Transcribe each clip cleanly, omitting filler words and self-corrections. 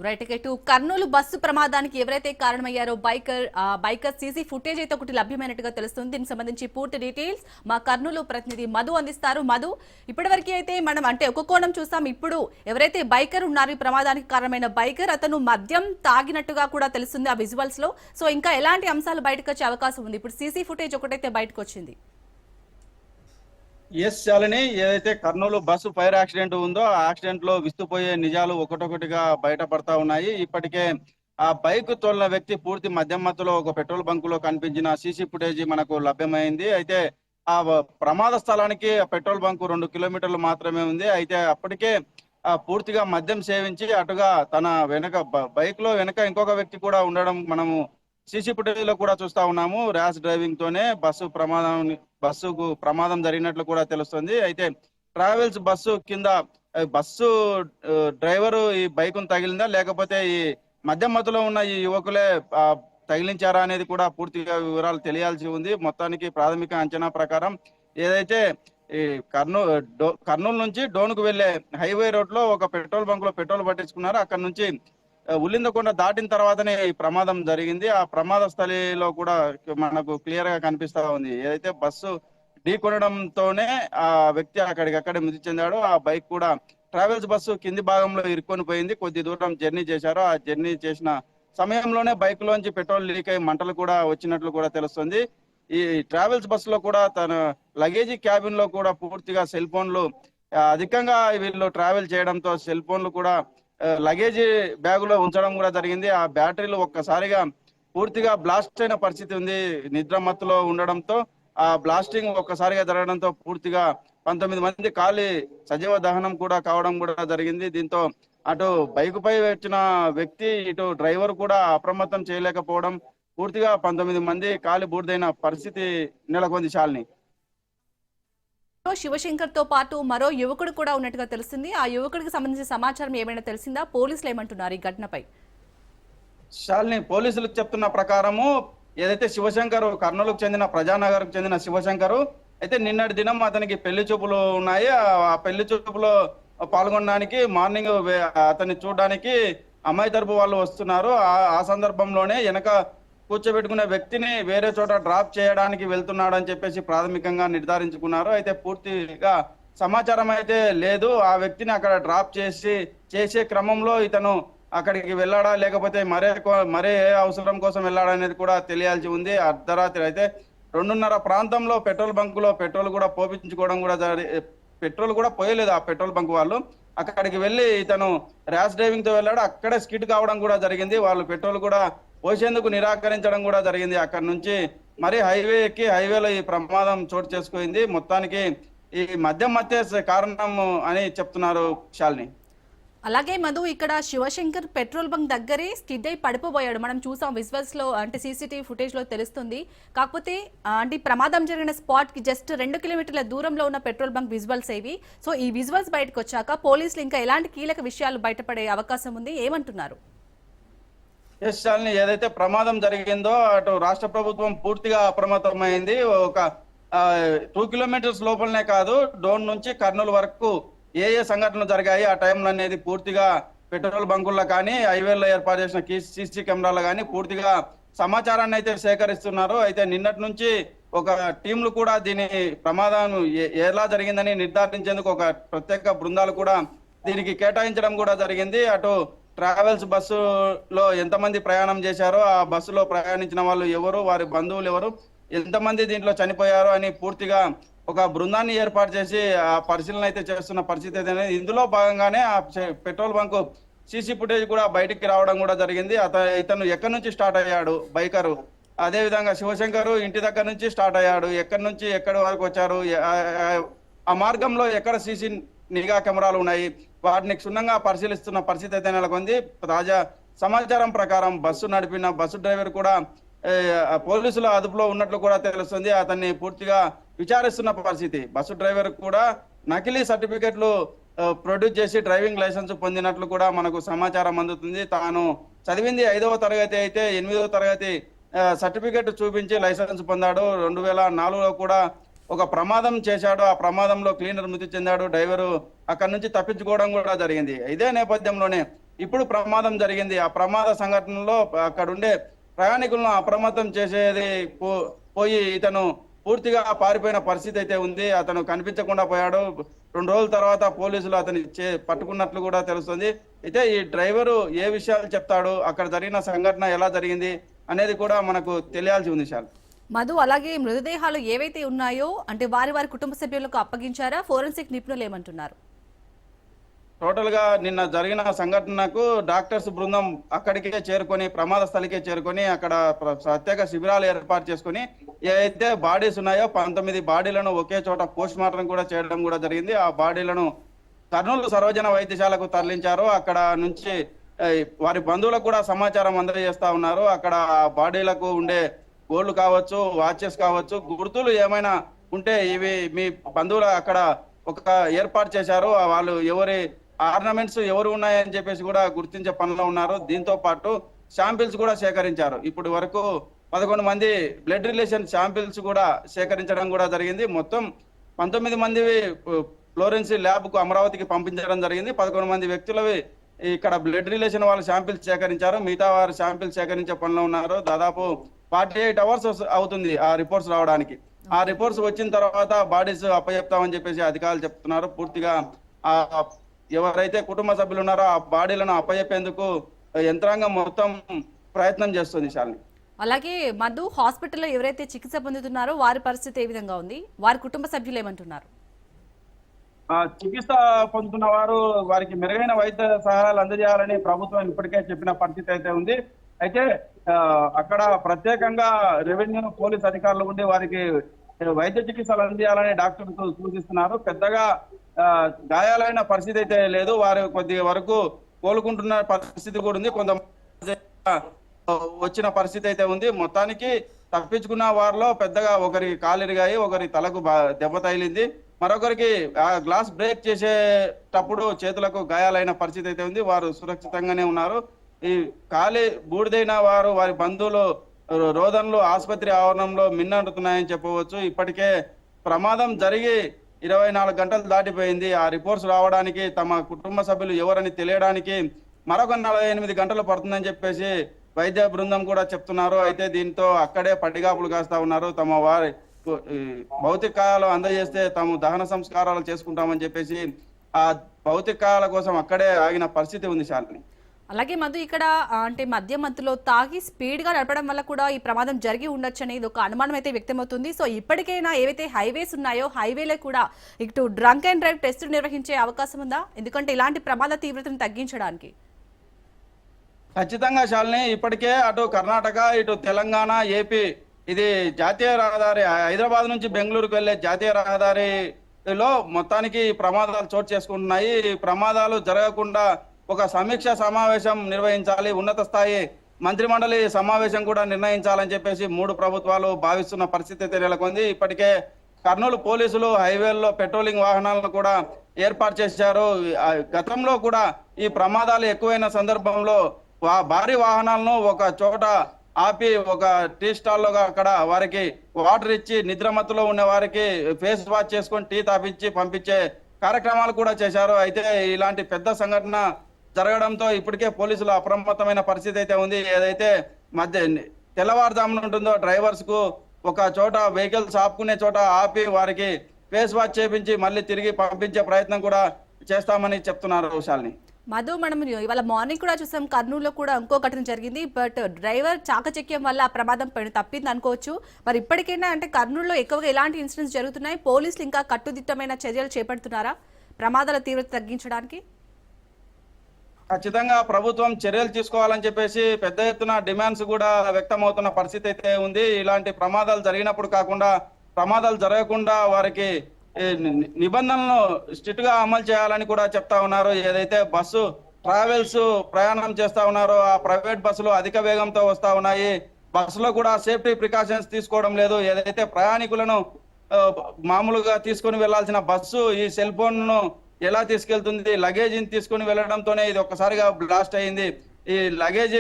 Right ఇటు Kurnool bus ప్రమాదానికి ఎవరైతే కారణమయ్యారో బైకర్ సీసీ ఫుటేజ్ అయితే ఒకటి లభ్యమైనట్టుగా తెలుస్తుంది. దీనికి సంబంధించి పూర్తి డీటెయిల్స్ మా కర్నూలు ప్రతినిధి మధు అందిస్తారు. మధు, ఇప్పటివరకు అయితే మనం ఒక కోణం చూస్తాం. ఇప్పుడు ఎవరైతే బైకర్ ఉన్నారో ఈ ప్రమాదానికి కారణమైన బైకర్ అతను మద్యం తాగినట్టుగా కూడా తెలుస్తుంది ఆ విజువల్స్ లో. సో ఇంకా ఎలాంటి అంశాలు బయటకు వచ్చే అవకాశం ఉంది? ఇప్పుడు సీసీ ఫుటేజ్ ఒకటైతే బయటకు వచ్చింది. ఎస్ శాలిని, ఏదైతే కర్నూలు బస్సు ఫైర్ యాక్సిడెంట్ ఉందో ఆ యాక్సిడెంట్ లో విస్తుపోయే నిజాలు ఒకటొకటిగా బయటపడతా ఉన్నాయి. ఇప్పటికే ఆ బైక్ తోలిన వ్యక్తి పూర్తి మద్యం మత్తులో ఒక పెట్రోల్ బంక్ లో కనిపించిన సీసీ ఫుటేజ్ మనకు లభ్యమైంది. అయితే ఆ ప్రమాద స్థలానికి పెట్రోల్ బంక్ 2 కిలోమీటర్లు మాత్రమే ఉంది. అయితే అప్పటికే పూర్తిగా మద్యం సేవించి అటుగా తన వెనక బైక్ లో వెనక ఇంకొక వ్యక్తి కూడా ఉండడం మనము సీసీ ఫుటేజ్ లో కూడా చూస్తా ఉన్నాము. ర్యాష్ డ్రైవింగ్ తోనే బస్సుకు ప్రమాదం జరిగినట్లు కూడా తెలుస్తుంది. అయితే ట్రావెల్స్ బస్సు కింద బస్సు డ్రైవరు ఈ బైక్ ను తగిలిందా లేకపోతే ఈ మధ్య మధ్యలో ఉన్న ఈ యువకులే తగిలించారా అనేది కూడా పూర్తిగా వివరాలు తెలియాల్సి ఉంది. మొత్తానికి ప్రాథమిక అంచనా ప్రకారం ఏదైతే ఈ కర్నూలు నుంచి డోన్కు వెళ్లే హైవే రోడ్ లో ఒక పెట్రోల్ బంక్ లో పెట్రోల్ పట్టించుకున్నారు. అక్కడ నుంచి ఉల్లిందకొండ దాటిన తర్వాతనే ఈ ప్రమాదం జరిగింది. ఆ ప్రమాద స్థలిలో కూడా మనకు క్లియర్ గా కనిపిస్తా ఉంది. ఏదైతే బస్సు ఢీ కొనడంతోనే ఆ వ్యక్తి అక్కడికక్కడే మృతి చెందాడు. ఆ బైక్ కూడా ట్రావెల్స్ బస్సు కింది భాగంలో ఇరుక్కొని పోయింది. కొద్ది దూరం జర్నీ చేశారు. ఆ జర్నీ చేసిన సమయంలోనే బైక్ లోంచి పెట్రోల్ లీక్ అయి మంటలు కూడా వచ్చినట్లు కూడా తెలుస్తుంది. ఈ ట్రావెల్స్ బస్సులో కూడా తన లగేజీ క్యాబిన్ లో కూడా పూర్తిగా సెల్ ఫోన్లు అధికంగా వీళ్ళు ట్రావెల్ చేయడంతో సెల్ ఫోన్లు కూడా లగేజీ బ్యాగులో ఉంచడం కూడా జరిగింది. ఆ బ్యాటరీలు ఒక్కసారిగా పూర్తిగా బ్లాస్ట్ అయిన పరిస్థితి ఉంది. నిద్ర మత్తులో ఉండడంతో ఆ బ్లాస్టింగ్ ఒక్కసారిగా జరగడంతో పూర్తిగా 19 మంది కాలి సజీవ దహనం కూడా కావడం కూడా జరిగింది. దీంతో అటు బైక్ పై వచ్చిన వ్యక్తి ఇటు డ్రైవర్ కూడా అప్రమత్తం చేయలేకపోవడం పూర్తిగా 19 మంది కాలి బూడిదైన పరిస్థితి నెలకొంది. శాలిని, శివశంకర్ తో పాటు మరో యువకుడు కూడా ఉన్నట్టుగా తెలుస్తుంది. ఆ యువకుడికి సంబంధించిన సమాచారం ఏమైనా తెలిసిందా? పోలీసులు ఏమంటున్నారు ఈ ఘటనపై? శాలిని, పోలీసులకు చెప్తున్న ప్రకారము ఏదైతే శివశంకర్ కర్నూలుకు చెందిన ప్రజానగర్ కు చెందిన శివశంకర్ అయితే నిన్నటి దినం అతనికి పెళ్లి చూపులు ఉన్నాయి. ఆ పెళ్లి చూపులో పాల్గొనడానికి మార్నింగ్ అతన్ని చూడడానికి అమ్మాయి తరపు వాళ్ళు వస్తున్నారు. ఆ సందర్భంలోనే వెనక కూర్చోబెట్టుకునే వ్యక్తిని వేరే చోట డ్రాప్ చేయడానికి వెళ్తున్నాడు అని చెప్పేసి ప్రాథమికంగా నిర్ధారించుకున్నారు. అయితే పూర్తిగా సమాచారం అయితే లేదు. ఆ వ్యక్తిని అక్కడ డ్రాప్ చేసే క్రమంలో ఇతను అక్కడికి వెళ్ళాడా లేకపోతే మరే అవసరం కోసం వెళ్ళాడా అనేది కూడా తెలియాల్సి ఉంది. అర్ధరాత్రి అయితే 2:30 ప్రాంతంలో పెట్రోల్ బంక్ లో పెట్రోల్ కూడా పోపించుకోవడం కూడా పెట్రోల్ కూడా పోయలేదు ఆ పెట్రోల్ బంక్ వాళ్ళు. అక్కడికి వెళ్ళి ఇతను ర్యాష్ డ్రైవింగ్ తో వెళ్ళాడు. అక్కడే స్కిడ్ కావడం కూడా జరిగింది. వాళ్ళు పెట్రోల్ కూడా పోసేందుకు నిరాకరించడం కూడా జరిగింది. అక్కడి నుంచి మరి హైవే ఎక్కి హైవేలో ఈ ప్రమాదం చోటు చేసుకుంది. మొత్తానికి ఈ మద్యం కారణం అని చెప్తున్నారు. శాలిని, అలాగే మధు, ఇక్కడ శివశంకర్ పెట్రోల్ బంక్ దగ్గరే స్కిడ్ అయి పడిపోయాడు. మనం చూసాం విజువల్స్ లో, అంటే సీసీటీవీ ఫుటేజ్ లో తెలుస్తుంది. కాకపోతే అంటే ప్రమాదం జరిగిన స్పాట్ కి జస్ట్ 2 కిలోమీటర్ల దూరంలో ఉన్న పెట్రోల్ బంక్ విజువల్స్ ఇవి. సో ఈ విజువల్స్ బయటకు వచ్చాక పోలీసులు ఇంకా ఎలాంటి కీలక విషయాలు బయటపడే అవకాశం ఉంది, ఏమంటున్నారు? ఎస్ శాలిని, ఏదైతే ప్రమాదం జరిగిందో అటు రాష్ట్ర ప్రభుత్వం పూర్తిగా అప్రమత్తమైంది. ఒక 2 కిలోమీటర్స్ లోపలనే కాదు, డోన్ నుంచి కర్నూలు వరకు ఏ సంఘటనలు జరిగాయి ఆ టైంలో అనేది పూర్తిగా పెట్రోల్ బంకుల్లో కానీ హైవేల్లో ఏర్పాటు చేసిన సీసీ కెమెరాలు కానీ పూర్తిగా సమాచారాన్ని అయితే సేకరిస్తున్నారు. అయితే నిన్నటి నుంచి ఒక టీంలు కూడా దీని ప్రమాదం ఎలా జరిగిందని నిర్ధారించేందుకు ఒక ప్రత్యేక బృందాలు కూడా దీనికి కేటాయించడం కూడా జరిగింది. అటు ట్రావెల్స్ బస్సులో ఎంతమంది ప్రయాణం చేశారో, ఆ బస్సులో ప్రయాణించిన వాళ్ళు ఎవరు, వారి బంధువులు ఎవరు, ఎంతమంది దీంట్లో చనిపోయారో అని పూర్తిగా ఒక బృందాన్ని ఏర్పాటు చేసి ఆ పరిశీలన అయితే చేస్తున్న పరిస్థితి అయితే ఇందులో భాగంగానే ఆ పెట్రోల్ బంక్ సీసీ ఫుటేజ్ కూడా బయటికి రావడం కూడా జరిగింది. ఇతను ఎక్కడి నుంచి స్టార్ట్ అయ్యాడు బైకరు, అదే విధంగా శివశంకర్ ఇంటి దగ్గర నుంచి స్టార్ట్ అయ్యాడు, ఎక్కడి నుంచి ఎక్కడి వరకు వచ్చారు, ఆ మార్గంలో ఎక్కడ సీసీ నిఘా కెమెరాలు ఉన్నాయి, వాటిని క్షుణ్ణంగా పరిశీలిస్తున్న పరిస్థితి అయితే నెలకొంది. తాజా సమాచారం ప్రకారం బస్సు నడిపిన బస్సు డ్రైవర్ కూడా పోలీసుల అదుపులో ఉన్నట్లు కూడా తెలుస్తుంది. అతన్ని పూర్తిగా విచారిస్తున్న పరిస్థితి. బస్సు డ్రైవర్ కూడా నకిలీ సర్టిఫికెట్లు ప్రొడ్యూస్ చేసి డ్రైవింగ్ లైసెన్స్ పొందినట్లు కూడా మనకు సమాచారం అందుతుంది. తాను చదివింది 5వ తరగతి అయితే 8వ తరగతి సర్టిఫికెట్ చూపించి లైసెన్స్ పొందాడు. 2004లో కూడా ఒక ప్రమాదం చేశాడు. ఆ ప్రమాదంలో క్లీనర్ మృతి చెందాడు. డ్రైవరు అక్కడి నుంచి తప్పించుకోవడం కూడా జరిగింది. ఇదే నేపథ్యంలోనే ఇప్పుడు ప్రమాదం జరిగింది. ఆ ప్రమాద సంఘటనలో అక్కడ ఉండే ప్రయాణికులను అప్రమత్తం చేసేది పోయి ఇతను పూర్తిగా పారిపోయిన పరిస్థితి అయితే ఉంది. అతను కనిపించకుండా పోయాడు. 2 రోజుల తర్వాత పోలీసులు అతని పట్టుకున్నట్లు కూడా తెలుస్తుంది. అయితే ఈ డ్రైవరు ఏ విషయాలు చెప్తాడు, అక్కడ జరిగిన సంఘటన ఎలా జరిగింది అనేది కూడా మనకు తెలియాల్సి ఉంది సార్. మధు, అలాగే మృతదేహాలు ఏవైతే ఉన్నాయో అంటే వారి వారి కుటుంబ సభ్యులకు అప్పగించారా? ఫోరెన్సిక్ నిపుణులు ఏమంటున్నారు? టోటల్ గా నిన్న జరిగిన సంఘటనకు డాక్టర్స్ బృందం అక్కడికే చేరుకొని ప్రమాద స్థలికే చేరుకొని అక్కడ ప్రత్యేక శిబిరాలు ఏర్పాటు చేసుకుని ఏదైతే బాడీస్ ఉన్నాయో 19 బాడీలను ఒకే చోట పోస్ట్ మార్టం కూడా చేయడం కూడా జరిగింది. ఆ బాడీలను కర్నూలు సర్వజన వైద్యశాలకు తరలించారు. అక్కడ నుంచి వారి బంధువులకు కూడా సమాచారం అందజేస్తా ఉన్నారు. అక్కడ బాడీలకు ఉండే గోల్డ్ కావచ్చు, వాచెస్ కావచ్చు, గుర్తులు ఏమైనా ఉంటే ఇవి మీ బంధువులు అక్కడ ఒక ఏర్పాటు చేశారు. వాళ్ళు ఎవరి ఆర్నమెంట్స్ ఎవరు ఉన్నాయని చెప్పేసి కూడా గుర్తించే పనిలో ఉన్నారు. దీంతో పాటు శాంపిల్స్ కూడా సేకరించారు. ఇప్పటి వరకు 11 మంది బ్లడ్ రిలేషన్ శాంపిల్స్ కూడా సేకరించడం కూడా జరిగింది. మొత్తం 19 మంది ఫ్లోరెన్సిక్ ల్యాబ్ కు అమరావతికి పంపించడం జరిగింది. 11 మంది వ్యక్తులవి ఇక్కడ బ్లడ్ రిలేషన్ వాళ్ళు శాంపిల్స్ సేకరించారు. మిగతా వారు శాంపిల్స్ సేకరించే పనిలో ఉన్నారు. దాదాపు 48 అవర్స్ అవుతుంది ఆ రిపోర్ట్స్ రావడానికి. ఆ రిపోర్ట్స్ వచ్చిన తర్వాత బాడీస్ అప్పచెప్తామని చెప్పేసి అధికారులు చెప్తున్నారు. పూర్తిగా ఆ ఎవరైతే కుటుంబ సభ్యులు ఉన్నారో ఆ బాడీలను అప్పచెప్పేందుకు యంత్రాంగం మొత్తం ప్రయత్నం చేస్తుంది శాలిని. అలాగే మధు, హాస్పిటల్లో ఎవరైతే చికిత్స పొందుతున్నారో వారి పరిస్థితి ఏ విధంగా ఉంది? వారి కుటుంబ సభ్యులు ఏమంటున్నారు? చికిత్స పొందుతున్న వారు వారికి మెరుగైన వైద్య సహాయాలు అందజేయాలని ప్రభుత్వం ఇప్పటికే చెప్పిన పరిస్థితి అయితే ఉంది. అయితే అక్కడ ప్రత్యేకంగా రెవెన్యూ పోలీస్ అధికారులు ఉండి వారికి వైద్య చికిత్సలు అందించాలని డాక్టర్లు సూచిస్తున్నారు. పెద్దగా గాయాలైన పరిస్థితి అయితే లేదు. వారు కొద్ది వరకు కోలుకుంటున్న పరిస్థితి కూడా ఉంది. కొంతమంది వచ్చిన పరిస్థితి అయితే ఉంది. మొత్తానికి తప్పించుకున్న వారిలో పెద్దగా ఒకరి కాలిరిగాయి, ఒకరి తలకు దెబ్బ తగిలింది, మరొకరికి గ్లాస్ బ్రేక్ చేసేటప్పుడు చేతులకు గాయాలైన పరిస్థితి అయితే ఉంది. వారు సురక్షితంగానే ఉన్నారు. ఈ కాలి బూడిదైన వారు వారి బంధువులు రోదనలు ఆసుపత్రి ఆవరణంలో మిన్నంటున్నాయని చెప్పవచ్చు. ఇప్పటికే ప్రమాదం జరిగి 24 గంటలు దాటిపోయింది. ఆ రిపోర్ట్స్ రావడానికి తమ కుటుంబ సభ్యులు ఎవరని తెలియడానికి మరొక 48 గంటలు పడుతుందని చెప్పేసి వైద్య బృందం కూడా చెప్తున్నారు. అయితే దీంతో అక్కడే పడిగాపులు కాస్తా ఉన్నారు. తమ వారి భౌతికాయాలు అందజేస్తే తాము దహన సంస్కారాలు చేసుకుంటామని చెప్పేసి ఆ భౌతికాయాల కోసం అక్కడే ఆగిన పరిస్థితి ఉంది శాలిని. అలాగే మధు, ఇక్కడ అంటే మధ్యలో తాగి స్పీడ్ గా నడపడం వల్ల కూడా ఈ ప్రమాదం జరిగి ఉండొచ్చు అనేది ఒక అనుమానం అయితే వ్యక్తమవుతుంది. సో ఇప్పటికైనా ఏవైతే హైవేస్ ఉన్నాయో హైవేలో కూడా ఇటు డ్రంక్ అండ్ డ్రైవ్ టెస్ట్ నిర్వహించే అవకాశం ఉందా? ఎందుకంటే ఇలాంటి ప్రమాద తీవ్రతను తగ్గించడానికి. ఖచ్చితంగా శాలిని, ఇప్పటికే అటు కర్ణాటక, ఇటు తెలంగాణ, ఏపీ ఇది జాతీయ రహదారి హైదరాబాద్ నుంచి బెంగళూరుకు వెళ్లే జాతీయ రహదారిలో మొత్తానికి ప్రమాదాలు చోటు చేసుకుంటున్నాయి. ప్రమాదాలు జరగకుండా ఒక సమీక్ష సమావేశం నిర్వహించాలి, ఉన్నత స్థాయి మంత్రిమండలి సమావేశం కూడా నిర్ణయించాలని చెప్పేసి 3 ప్రభుత్వాలు భావిస్తున్న పరిస్థితి నెలకొంది. ఇప్పటికే కర్నూలు పోలీసులు హైవేల్లో పెట్రోలింగ్ వాహనాలను కూడా ఏర్పాటు చేశారు. గతంలో కూడా ఈ ప్రమాదాలు ఎక్కువైన సందర్భంలో భారీ వాహనాలను ఒక చోట ఆపి ఒక టీ స్టాల్లో అక్కడ వారికి వాటర్ ఇచ్చి నిద్రమత్తులో ఉన్న వారికి ఫేస్ వాష్ చేసుకొని టీ తాపించి పంపించే కార్యక్రమాలు కూడా చేశారు. అయితే ఇలాంటి పెద్ద సంఘటన జరగడంతో ఇప్పటికే పోలీసులు అప్రమత్తమైన పరిస్థితి అయితే ఉంది. ఏదైతే తెల్లవారుజామున ఉంటుందో డ్రైవర్స్ కు ఒక చోట వెహికల్స్ ఆపుకునే చోట ఆపి వారికి ఫేస్ వాష్ చేపించి మళ్ళీ తిరిగి పంపించే ప్రయత్నం కూడా చేస్తామని చెప్తున్నారు శాలిని. మధు, మనం ఇవాళ మార్నింగ్ కూడా చూసాం కర్నూలులో కూడా ఇంకో ఘటన జరిగింది. బట్ డ్రైవర్ చాకచక్యం వల్ల ఆ ప్రమాదం తప్పింది అనుకోవచ్చు. మరి ఇప్పటికైనా అంటే కర్నూలులో ఎక్కువగా ఎలాంటి ఇన్సిడెంట్స్ జరుగుతున్నాయి? పోలీసులు ఇంకా కట్టుదిట్టమైన చర్యలు చేపడుతున్నారా ప్రమాదాల తీవ్రత తగ్గించడానికి? ఖచ్చితంగా ప్రభుత్వం చర్యలు తీసుకోవాలని చెప్పేసి పెద్ద ఎత్తున డిమాండ్స్ కూడా వ్యక్తమవుతున్న పరిస్థితి అయితే ఉంది. ఇలాంటి ప్రమాదాలు జరిగినప్పుడు కాకుండా ప్రమాదాలు జరగకుండా వారికి నిబంధనలను స్ట్రిక్ట్ గా అమలు చేయాలని కూడా చెప్తా ఉన్నారు. ఏదైతే బస్సు ట్రావెల్స్ ప్రయాణం చేస్తా ఉన్నారో ఆ ప్రైవేట్ బస్సులు అధిక వేగంతో వస్తా ఉన్నాయి. బస్సులో కూడా సేఫ్టీ ప్రికాషన్స్ తీసుకోవడం లేదు. ఏదైతే ప్రయాణికులను మామూలుగా తీసుకొని వెళ్లాల్సిన బస్సు ఈ సెల్ ఫోన్ ను ఎలా తీసుకెళ్తుంది, లగేజ్ తీసుకొని వెళ్ళడంతోనే ఇది ఒక్కసారిగా బ్లాస్ట్ అయింది. ఈ లగేజ్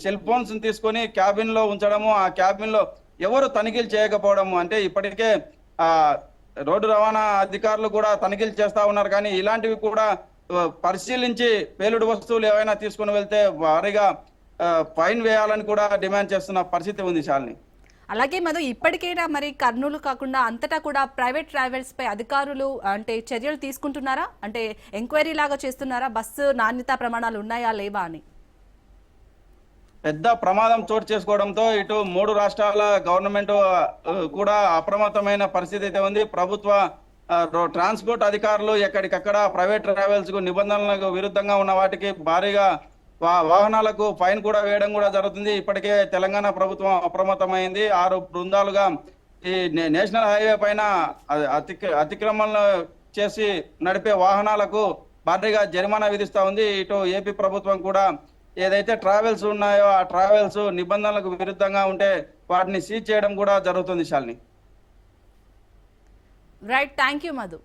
సెల్ ఫోన్స్ తీసుకొని క్యాబిన్ లో ఉంచడము, ఆ క్యాబిన్ లో ఎవరు తనిఖీలు చేయకపోవడము. అంటే ఇప్పటికే రోడ్డు రవాణా అధికారులు కూడా తనిఖీలు చేస్తా ఉన్నారు, కానీ ఇలాంటివి కూడా పరిశీలించి పేలుడు వస్తువులు ఏవైనా తీసుకుని వెళ్తే భారీగా ఫైన్ వేయాలని కూడా డిమాండ్ చేస్తున్న పరిస్థితి ఉంది శాలిని. అలాగే మధు, ఇప్పటికైనా మరి కర్నూలు కాకుండా అంతటా కూడా ప్రైవేట్ ట్రావెల్స్ పై అధికారులు అంటే చర్యలు తీసుకుంటున్నారా? అంటే ఎంక్వైరీ లాగా చేస్తున్నారా? బస్సు నాణ్యతా ప్రమాణాలు ఉన్నాయా లేవా అని? పెద్ద ప్రమాదం చోటు చేసుకోవడంతో ఇటు 3 రాష్ట్రాల గవర్నమెంట్ కూడా అప్రమత్తమైన పరిస్థితి అయితే ఉంది. ప్రభుత్వ ట్రాన్స్పోర్ట్ అధికారులు ఎక్కడికక్కడ ప్రైవేట్ ట్రావెల్స్ కు నిబంధనలకు విరుద్ధంగా ఉన్న వాటికి భారీగా వాహనాలకు ఫైన్ కూడా వేయడం కూడా జరుగుతుంది. ఇప్పటికే తెలంగాణ ప్రభుత్వం అప్రమత్తమైంది. 6 బృందాలుగా ఈ నేషనల్ హైవే పైన అతిక్రమణలు చేసి నడిపే వాహనాలకు భారీగా జరిమానా విధిస్తా ఉంది. ఇటు ఏపీ ప్రభుత్వం కూడా ఏదైతే ట్రావెల్స్ ఉన్నాయో ఆ ట్రావెల్స్ నిబంధనలకు విరుద్ధంగా ఉంటే వాటిని సీజ్ చేయడం కూడా జరుగుతుంది Shalini. Right, thank you Madhu.